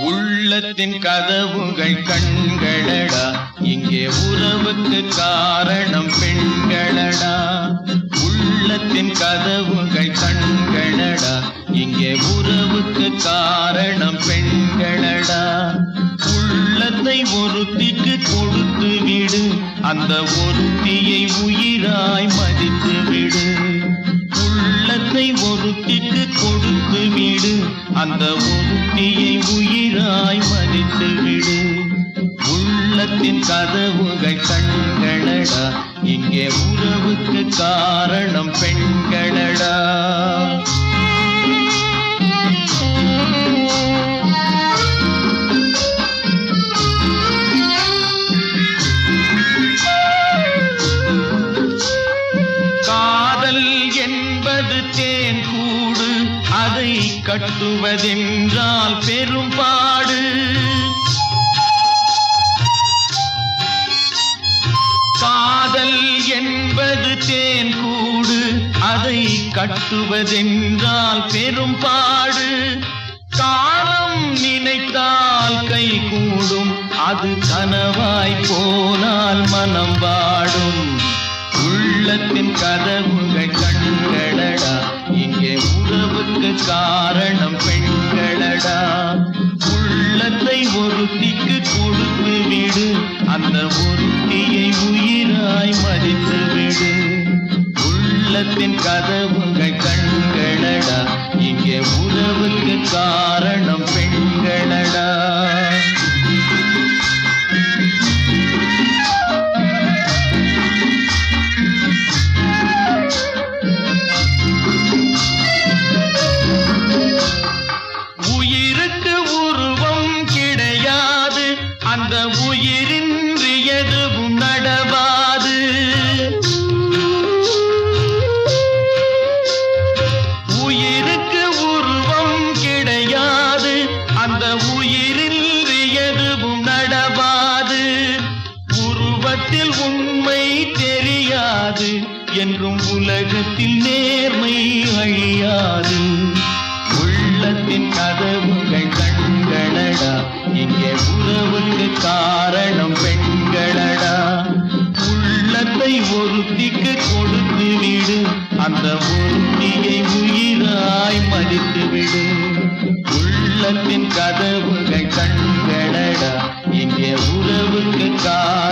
உள்ளத்தின் கதவுகள் கண்களடா, இங்கே உறவுக்கு காரணம் பெண்களடா. உள்ளத்தின் கதவுகள் கண்களடா, இங்கே உறவுக்கு காரணம் பெண்களடா. உள்ளத்தை ஒருத்திக்கு கொடுத்து விடு, அந்த ஒருத்தியை உயிராய் மதித்து விடு. உள்ளத்தை ஒருத்திக்கு கொடுத்து விடு, அந்த ஒருத்தியை உயிராய் மதித்து விடு. உள்ளத்தின் கதவுகள் கண்களடா, இங்கே உறவுக்கு காரணம் பெண்களடா. காதல் என்பது தேன் கூடு, அதை கட்டுவதென்றால் பெரும்பாடு. காதல் என்பது தேன் கூடு, அதை கட்டுவதென்றால் பெரும்பாடு. காலம் நினைத்தால் கை கூடும், அது கனவாய் போனால் மனம் வாடும். உள்ளத்தின் கதவுகள் கண்களடா, இங்கே உறவுக்கு காரணம் பெண்களடா. உள்ளத்தை ஒருத்திக்கு கொடுத்து விடு, அந்த ஒருத்தியை உயிராய் மதித்து விடு. உள்ளத்தின் கதவுகள் கண்களடா, இங்கே உறவுக்கு காரணம் பெண்களடா. உயிருக்கு உருவம் கிடையாது, அந்த உயிரின்றி எதுவும் நடவாது. உயிருக்கு உருவம் கிடையாது, அந்த உயிரின்றி எதுவும் நடவாது. உருவத்தில் உண்மை தெரியாது, என்றும் உலகத்தில் நேர்மை அழியாது. உள்ளத்தின் கதவுகள் கண்களடா, இங்கே உறவுக்கு காரணம் பெண்களடா. உள்ளத்தை ஒருத்திக்கு கொடுத்து விடு, அந்த ஒருத்தியை உயிராய் மதித்து விடு. உள்ளத்தின் கதவுகள் கண்களடா, இங்கே உறவுக்கு காரணம்